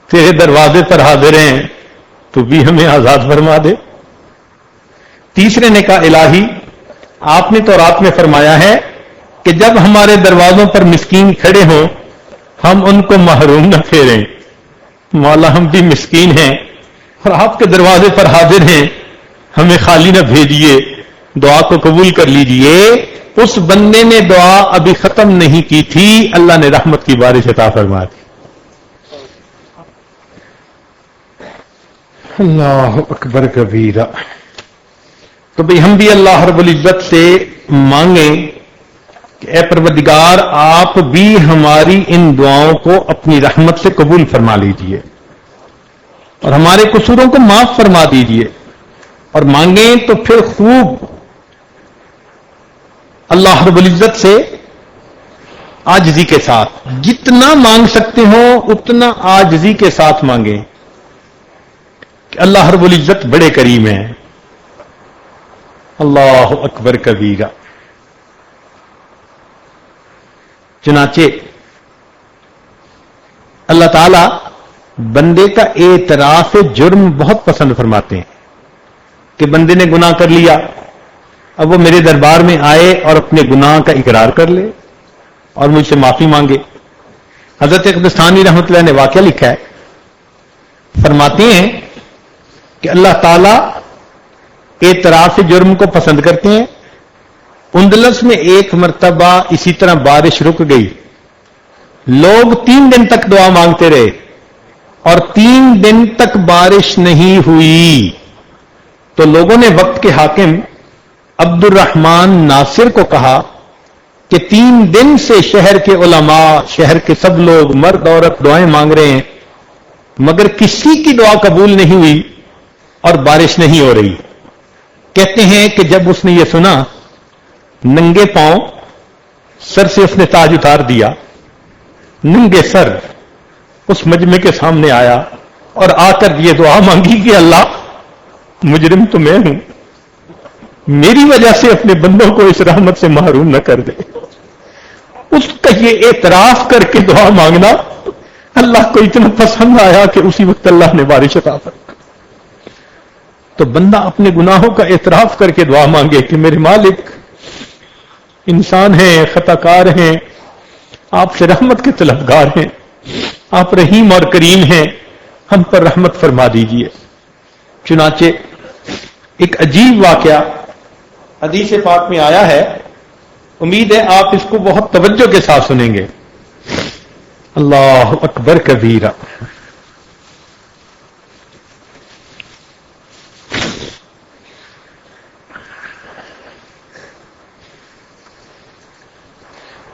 تیرے دروازے پر حاضر ہیں، تو بھی ہمیں آزاد فرما دے. تیسرے نے کہا الہی آپ نے تورات میں فرمایا ہے کہ جب ہمارے دروازوں پر مسکین کھڑے ہوں ہم ان کو محروم نہ پھیریں. مولا ہم بھی مسکین ہیں اور آپ کے دروازے پر حاضر ہیں، ہمیں خالی نہ بھیجیے، دعا کو قبول کر لیجئے. اس بندے نے دعا ابھی ختم نہیں کی تھی، اللہ نے رحمت کی بارش عطا فرما دی. اللہ اکبر کبیرہ. تو بھئی ہم بھی اللہ رب العزت سے مانگیں کہ اے پروردگار آپ بھی ہماری ان دعاؤں کو اپنی رحمت سے قبول فرما لیجئے اور ہمارے قصوروں کو معاف فرما دیجئے. اور مانگیں تو پھر خوب اللہ رب العزت سے عاجزی کے ساتھ، جتنا مانگ سکتے ہو اتنا عاجزی کے ساتھ مانگیں کہ اللہ رب العزت بڑے کریم ہیں. اللہ اکبر کبیرہ. چنانچہ اللہ تعالی بندے کا اعتراف جرم بہت پسند فرماتے ہیں کہ بندے نے گناہ کر لیا، اب وہ میرے دربار میں آئے اور اپنے گناہ کا اقرار کر لے اور مجھ سے معافی مانگے. حضرت قدستانی رحمۃ اللہ نے واقعہ لکھا ہے، فرماتے ہیں کہ اللہ تعالی اعتراف جرم کو پسند کرتے ہیں. اندلس میں ایک مرتبہ اسی طرح بارش رک گئی، لوگ 3 دن تک دعا مانگتے رہے اور 3 دن تک بارش نہیں ہوئی. تو لوگوں نے وقت کے حاکم عبد الرحمن ناصر کو کہا کہ 3 دن سے شہر کے علماء، شہر کے سب لوگ مرد عورت دعائیں مانگ رہے ہیں مگر کسی کی دعا قبول نہیں ہوئی اور بارش نہیں ہو رہی. کہتے ہیں کہ جب اس نے یہ سنا، ننگے پاؤں سر سے اس نے تاج اتار دیا، ننگے سر اس مجمع کے سامنے آیا اور آ کر یہ دعا مانگی کہ اللہ مجرم تو میں ہوں، میری وجہ سے اپنے بندوں کو اس رحمت سے محروم نہ کر دے. اس کا یہ اعتراف کر کے دعا مانگنا اللہ کو اتنا پسند آیا کہ اسی وقت اللہ نے بارش عطا فرمائی. تو بندہ اپنے گناہوں کا اعتراف کر کے دعا مانگے کہ میرے مالک انسان ہیں، خطا کار ہیں، آپ سے رحمت کے طلبگار ہیں، آپ رحیم اور کریم ہیں، ہم پر رحمت فرما دیجئے. چنانچہ ایک عجیب واقعہ حدیث پاک میں آیا ہے، امید ہے آپ اس کو بہت توجہ کے ساتھ سنیں گے. اللہ اکبر کبیرہ.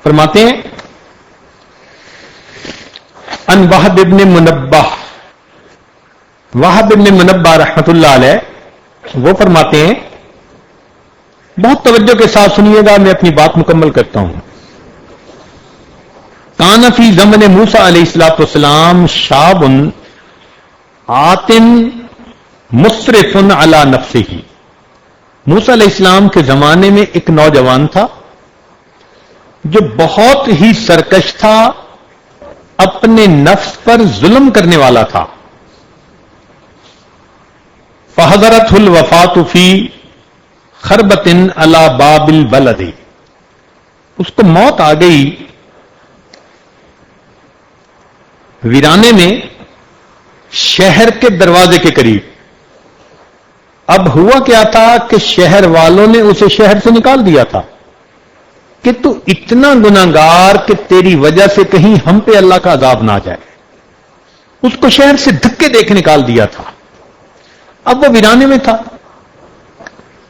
فرماتے ہیں ان وہب ابن منبہ، وہب ابن منبہ رحمت اللہ علیہ وہ فرماتے ہیں، بہت توجہ کے ساتھ سنیے گا، میں اپنی بات مکمل کرتا ہوں. کان فی زمن موسیٰ علیہ الصلوۃ والسلام شاب آت مسرف علی نفسہ. موسیٰ علیہ السلام کے زمانے میں ایک نوجوان تھا جو بہت ہی سرکش تھا، اپنے نفس پر ظلم کرنے والا تھا. فحضرتہ الوفاۃ فی خربۃ علی باب البلد. اس کو موت آ گئی ویرانے میں، شہر کے دروازے کے قریب. اب ہوا کیا تھا کہ شہر والوں نے اسے شہر سے نکال دیا تھا کہ تو اتنا گناہگار کہ تیری وجہ سے کہیں ہم پہ اللہ کا عذاب نہ جائے. اس کو شہر سے دھکے دے کے نکال دیا تھا. اب وہ ویرانے میں تھا.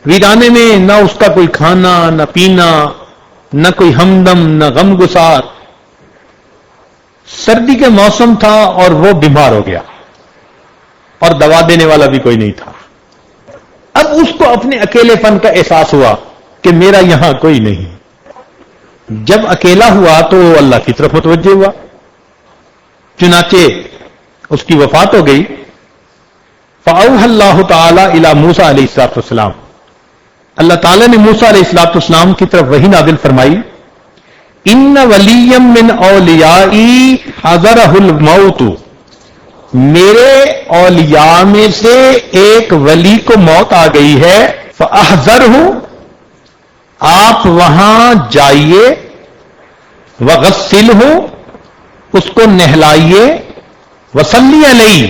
ویرانے میں نہ اس کا کوئی کھانا نہ پینا، نہ کوئی ہمدم نہ غم گسار. سردی کے موسم تھا اور وہ بیمار ہو گیا اور دوا دینے والا بھی کوئی نہیں تھا. اب اس کو اپنے اکیلے پن کا احساس ہوا کہ میرا یہاں کوئی نہیں. جب اکیلا ہوا تو اللہ کی طرف متوجہ ہوا، چنانچہ اس کی وفات ہو گئی. فأوحى اللہ تعالی الی موسیٰ علیہ السلام. اللہ تعالیٰ نے موسیٰ علیہ السلام کی طرف وحی نازل فرمائی، ان ولیا من اولیائی حضرہ الموت. میرے اولیاء میں سے ایک ولی کو موت آ گئی ہے. فاحذرہ، آپ وہاں جائیے. وغسلہ، اس کو نہلائیے. وصلی علیہ،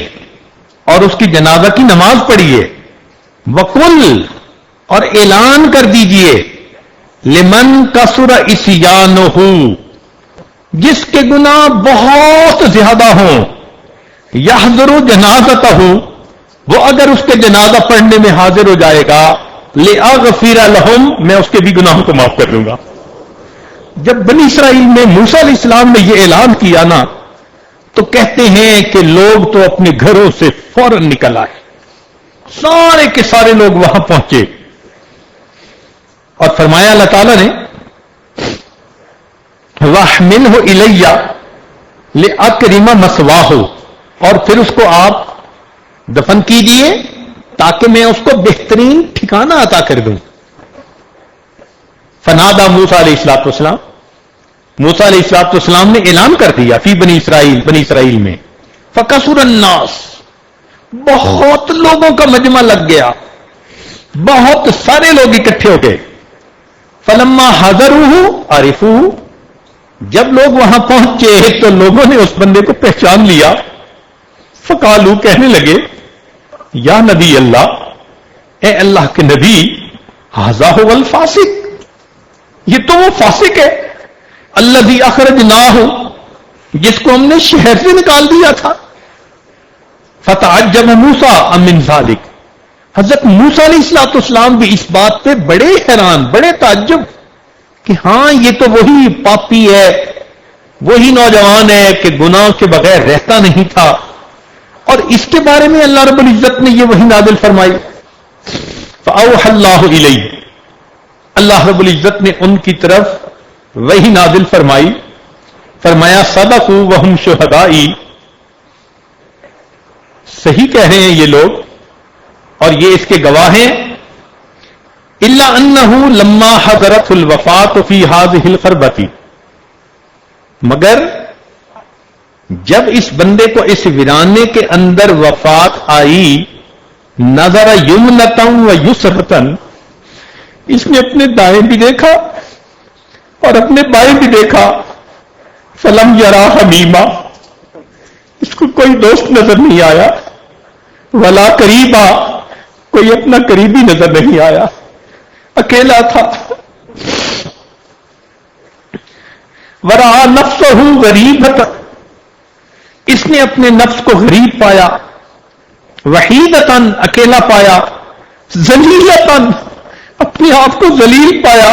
اور اس کی جنازہ کی نماز پڑھیے. وقل، اور اعلان کر دیجئے. لمن کثر عصیانہ، جس کے گناہ بہت زیادہ ہوں. یحضر جنازتہ، وہ اگر اس کے جنازہ پڑھنے میں حاضر ہو جائے گا. لأغفر لہم، میں اس کے بھی گناہوں کو معاف کر دوں گا. جب بنی اسرائیل میں موسیٰ علیہ السلام نے یہ اعلان کیا نا، تو کہتے ہیں کہ لوگ تو اپنے گھروں سے فوراً نکل آئے. سارے کے سارے لوگ وہاں پہنچے اور فرمایا اللہ تعالیٰ نے، وَاحْمِلْهُ إِلَيَّ لِأَكْرِمَ مَثْوَاهُ، اور پھر اس کو آپ دفن کیجئے تاکہ میں اس کو بہترین ٹھکانہ عطا کر دوں. فنادى موسیٰ علیہ السلام، موسیٰ علیہ السلام نے اعلان کر دیا فی بنی اسرائیل میں. فکثر الناس، بہت لوگوں کا مجمع لگ گیا، بہت سارے لوگ اکٹھے ہو گئے. فلما حضروہ عرفوہ، جب لوگ وہاں پہنچے تو لوگوں نے اس بندے کو پہچان لیا. فقالو، کہنے لگے، یا نبی اللہ، اے اللہ کے نبی، ھذا ھو الفاسق، یہ تو وہ فاسق ہے. الذی اخرجناہ، جس کو ہم نے شہر سے نکال دیا تھا. فتعجب موسیٰ من ذلک، حضرت موسیٰ علیہ السلام بھی اس بات پہ بڑے حیران، بڑے تعجب کہ ہاں یہ تو وہی پاپی ہے، وہی نوجوان ہے کہ گناہ کے بغیر رہتا نہیں تھا. اور اس کے بارے میں اللہ رب العزت نے یہ وحی نازل فرمائی. فأوحى اللہ الیہ، اللہ رب العزت نے ان کی طرف وحی نازل فرمائی. فرمایا صدقوا وہم شہدائی، صحیح کہہ رہے ہیں یہ لوگ اور یہ اس کے گواہ ہیں. الا انہ لما حضرت الوفات فی هذه الخربۃ، مگر جب اس بندے کو اس ویرانے کے اندر وفات آئی، نظر یمنۃ و یسرۃ، اس نے اپنے دائیں بھی دیکھا اور اپنے بائیں بھی دیکھا. فلم یرا حمیما، اس کو کوئی دوست نظر نہیں آیا. ولا قریبا، کوئی اپنا قریبی نظر نہیں آیا، اکیلا تھا. ورا نفسہ غریبۃ، اس نے اپنے نفس کو غریب پایا. وحیدۃ، اکیلا پایا. ذلیلۃ، اپنے آپ کو ذلیل پایا.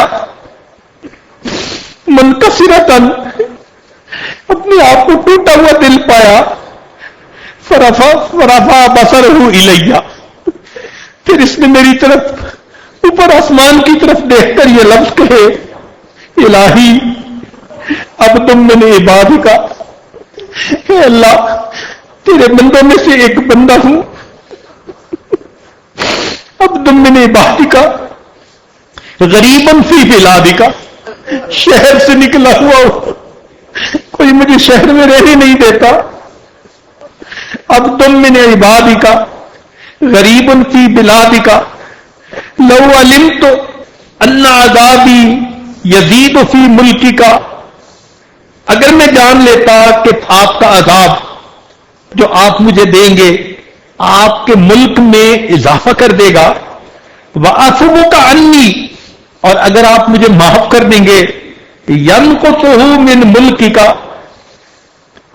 منکسرۃ، اپنے آپ کو ٹوٹا ہوا دل پایا. فرفع بصرہ الیہ، پھر پھر اس نے میری طرف اوپر آسمان کی طرف دیکھ کر یہ لفظ کہے الہی اب تم میں نے عباد کا، اے اللہ تیرے بندوں میں سے ایک بندہ ہوں، اب تم میں نے عباد کا غریباً فی بلادی کا، شہر سے نکلا ہوا ہوں، کوئی مجھے شہر میں رہنے نہیں دیتا، اب تم من عبادی کا غریب فی بلادی کا، لو علمت ان عذابی یزید فی ملکی کا، اگر میں جان لیتا کہ آپ کا عذاب جو آپ مجھے دیں گے آپ کے ملک میں اضافہ کر دے گا، وَأَعْفُوكَ عَنِّي، اور اگر آپ مجھے معاف کر دیں گے، يَنْقُصُهُ مِنْ مُلْكِكَ،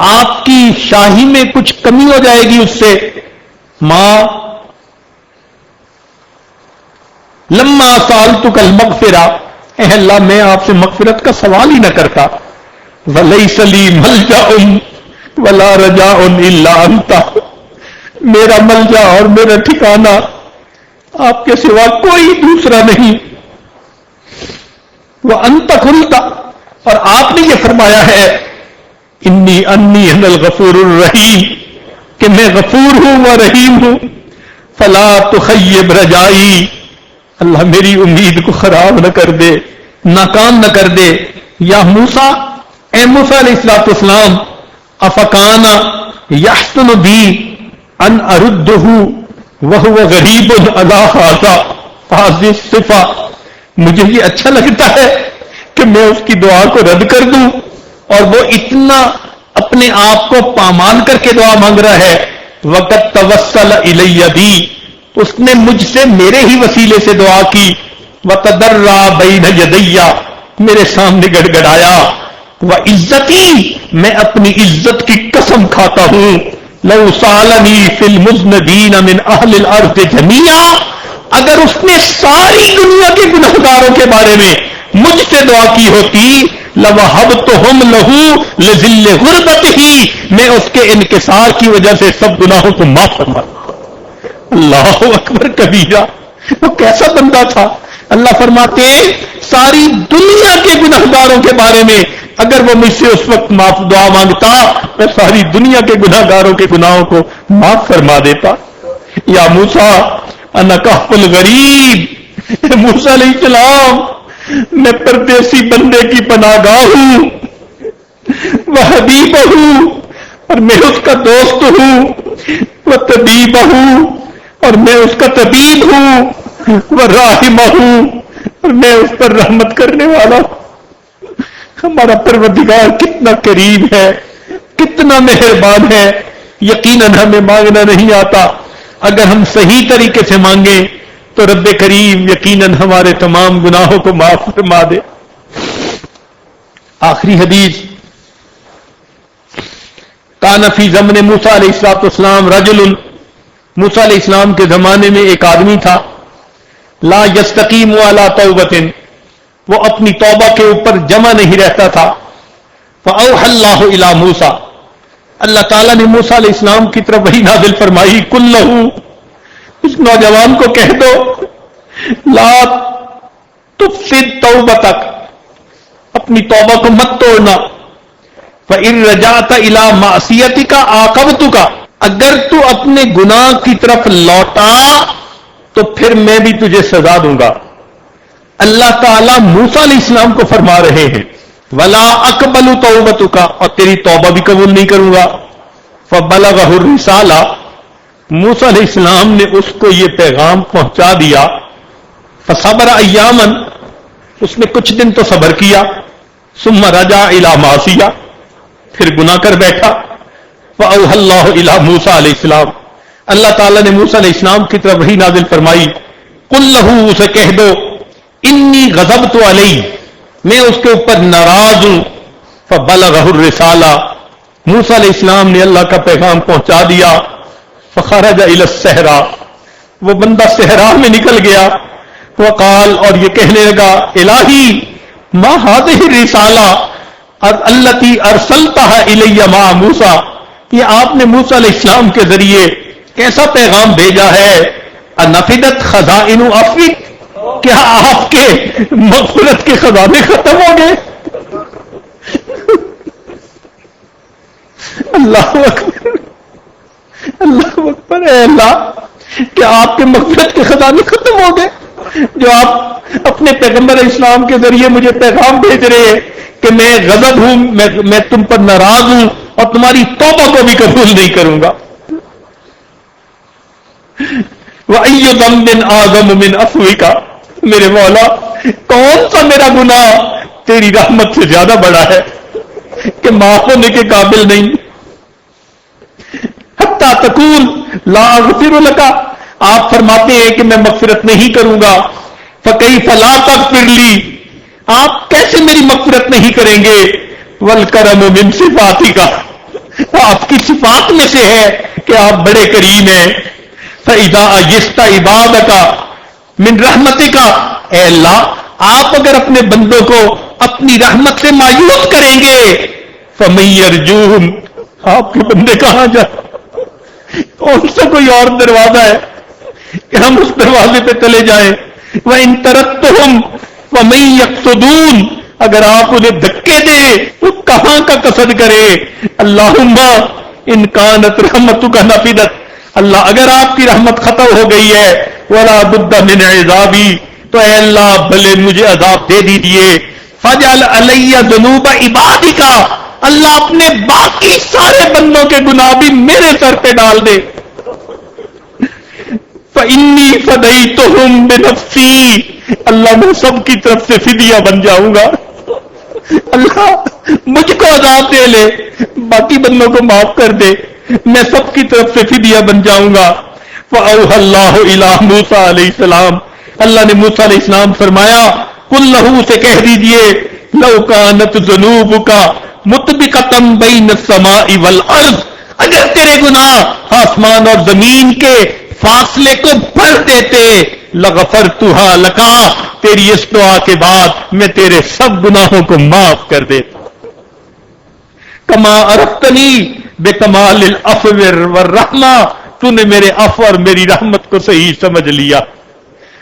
آپ کی شاہی میں کچھ کمی ہو جائے گی اس سے، ماں لما سألتك المغفرہ، اے اللہ میں آپ سے مغفرت کا سوال ہی نہ کرتا، وَلَيْسَ لِي مَلْجَأٌ وَلَا رَجَاءٌ إِلَّا أَنْتَ، میرا ملجا اور میرا ٹھکانہ آپ کے سوا کوئی دوسرا نہیں، وَأَنْتَ قُلْتَ، اور آپ نے یہ فرمایا ہے انی انا الغفور الرحیم کہ میں غفور ہوں و رحیم ہوں، فلا تخیب رجائی، اللہ میری امید کو خراب نہ کر دے، ناکام نہ کر دے، یا موسیٰ، اے موسیٰ علیہ السلام، افکان یحسن بی ان اردہ وہو غریب علی ھذا الصفہ، مجھے یہ اچھا لگتا ہے کہ میں اس کی دعا کو رد کر دوں اور وہ اتنا اپنے آپ کو پامال کر کے دعا مانگ رہا ہے، وقت توسل الی بی، اس نے مجھ سے میرے ہی وسیلے سے دعا کی، وتضرع بین یدی، میرے سامنے گڑ گڑایا، وعزتی، میں اپنی عزت کی قسم کھاتا ہوں، لو سالنی فی المذنبین من اہل الارض جمیعا، اگر اس نے ساری دنیا کے گنہگاروں کے بارے میں مجھ سے دعا کی ہوتی، لوہبتہم لہو لذل غربتہ، میں اس کے انکسار کی وجہ سے سب گناہوں کو معاف فرما دوں۔ اللہ اکبر کبیرہ، وہ کیسا بندہ تھا؟ اللہ فرماتے ہیں ساری دنیا کے گنہگاروں کے بارے میں اگر وہ مجھ سے اس وقت معاف دعا مانگتا میں ساری دنیا کے گنہگاروں کے گناہوں کو معاف فرما دیتا۔ یا موسیٰ انا کہف الغریب، موسیٰ علیہ السلام میں پردیسی بندے کی پناہ گاہ ہوں، وہ حبیب ہوں اور میں اس کا دوست ہوں، وہ طبیب ہوں اور میں اس کا طبیب ہوں، وہ راحم ہوں اور میں اس پر رحمت کرنے والا ہوں۔ ہمارا پروردگار کتنا کریم ہے، کتنا مہربان ہے، یقیناً ہمیں مانگنا نہیں آتا، اگر ہم صحیح طریقے سے مانگیں تو رب کریم یقیناً ہمارے تمام گناہوں کو معاف فرما دے۔ آخری حدیث، کان فی زمن موسیٰ علیہ السلام رجل، موسیٰ علیہ السلام کے زمانے میں ایک آدمی تھا، لا یستقیم علی توبۃ، وہ اپنی توبہ کے اوپر جمع نہیں رہتا تھا، فاوحى اللہ الی موسیٰ، اللہ تعالیٰ نے موسیٰ علیہ السلام کی طرف وحی نازل فرمائی، قل لہ، اس نوجوان کو کہہ دو، لا تفسد توبتک، اپنی توبہ کو مت توڑنا، فإن رجعت الی معصیتک عاقبتک، اگر تو اپنے گناہ کی طرف لوٹا تو پھر میں بھی تجھے سزا دوں گا۔ اللہ تعالیٰ موسیٰ علیہ السلام کو فرما رہے ہیں ولا اقبل توبتک، اور تیری توبہ بھی قبول نہیں کروں گا۔ فبلغہ الرسالہ، موسیٰ علیہ السلام نے اس کو یہ پیغام پہنچا دیا، فصبر ایاما، اس نے کچھ دن تو صبر کیا، ثم رجع الی معصیہ، پھر گناہ کر بیٹھا، فاوحى اللہ الی موسیٰ علیہ السلام، اللہ تعالیٰ نے موسیٰ علیہ السلام کی طرف وحی نازل فرمائی، قل لہ، اسے کہہ دو، انی غضبت علیہ، میں اس کے اوپر ناراض ہوں، فبلغہ الرسالہ، موسیٰ علیہ السلام نے اللہ کا پیغام پہنچا دیا، فخرج الی الصحراء، وہ بندہ صحرا میں نکل گیا، وقال، اور یہ کہنے لگا، الہی ما هذه الرسالہ التي ارسلتها الی مع موسیٰ، یہ آپ نے موسیٰ علیہ السلام کے ذریعے کیسا پیغام بھیجا ہے، انفدت خزائن عفوک، کیا آپ کے مغفرت کے خزانے ختم ہو گئے؟ اللہ اکبر، اللہ اکبر، اے اللہ کیا آپ کے مغفرت کے خزانے ختم ہو گئے جو آپ اپنے پیغمبر اسلام کے ذریعے مجھے پیغام بھیج رہے ہیں کہ میں غضب ہوں، میں تم پر ناراض ہوں اور تمہاری توبہ کو بھی قبول نہیں کروں گا۔ وَأَيُّ ذَنبٍ أَعْظَمُ مِنْ عَفْوِكَ، میرے مولا کون سا میرا گناہ تیری رحمت سے زیادہ بڑا ہے کہ معاف ہونے کے قابل نہیں؟ حتیٰ تقول لا اغفر لک، آپ فرماتے ہیں کہ میں مغفرت نہیں کروں گا۔ فکیف لا تغفر لی، آپ کیسے میری مغفرت نہیں کریں گے؟ والکرم من صفاتک، آپ کی صفات میں سے ہے کہ آپ بڑے کریم ہیں۔ فاذا اجست عبادک من رحمتک، اے اللہ آپ اگر اپنے بندوں کو اپنی رحمت سے مایوس کریں گے، فمن یرجون، آپ کے بندے کہاں جائیں؟ کون سا کوئی اور دروازہ ہے کہ ہم اس دروازے پہ چلے جائیں؟ وَإِن تَرَدتُّهُمْ فَمَن يَقْصُدُونَ، اگر آپ انہیں دھکے دیں تو کہاں کا قصد کرے؟ اللہم ان کانت رحمتک نفدت، اللہ اگر آپ کی رحمت ختم ہو گئی ہے، وَلَا بُدَّ مِنْ عِذَابِي، تو اے اللہ بھلے مجھے عذاب دے دیجئے۔ فَجْعَلْ عَلَيَّ ذُنُوبَ عِبَادِكَ، اللہ اپنے باقی سارے بندوں کے گناہ بھی میرے سر پہ ڈال دے۔ فَإِنِّي فَدَيْتُهُمْ بِنَفْسِي، اللہ میں سب کی طرف سے فدیہ بن جاؤں گا۔ اللہ مجھ کو عذاب دے لے، باقی بندوں کو معاف کر دے، میں سب کی طرف سے فدیہ بن جاؤں گا۔ فَأَوْحَى اللَّهُ إِلَىٰ مُوسَىٰ علیہ السلام، اللہ نے موسیٰ علیہ السلام فرمایا قُل لَّهُ سے کہہ دیجئے لَوْ كَانَتْ ذُنُوبُكَ مُطْبِقَةً بَيْنَ السَّمَاءِ وَالْأَرْضِ، اگر تیرے گناہ آسمان اور زمین کے فاصلے کو بھر دیتے، لَغَفَرْتُهَا لَكَ، تیری اس دعا کے بعد میں تیرے سب گناہوں کو معاف کر دیتا۔ کما عرفتنی بکمال العفو والرحمہ، تو نے میرے عفو اور میری رحمت کو صحیح سمجھ لیا۔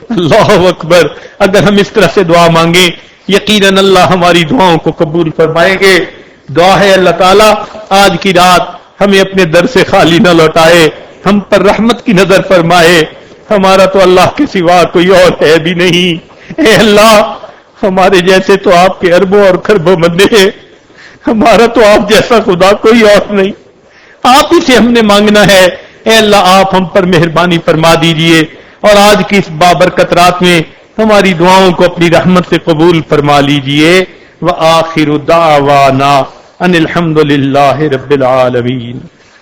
اللہ اکبر، اگر ہم اس طرح سے دعا مانگیں یقیناً اللہ ہماری دعاؤں کو قبول فرمائیں گے۔ دعا ہے اللہ تعالیٰ آج کی رات ہمیں اپنے در سے خالی نہ لوٹائے، ہم پر رحمت کی نظر فرمائے۔ ہمارا تو اللہ کے سوا کوئی اور ہے بھی نہیں۔ اے اللہ ہمارے جیسے تو آپ کے اربوں اور خربوں بندے ہیں، ہمارا تو آپ جیسا خدا کوئی اور نہیں، آپ ہی سے ہم نے مانگنا ہے۔ اے اللہ آپ ہم پر مہربانی فرما دیجئے اور آج کی اس بابرکت رات میں ہماری دعاؤں کو اپنی رحمت سے قبول فرما لیجئے۔ وآخر دعوانا ان الحمد للہ رب العالمین۔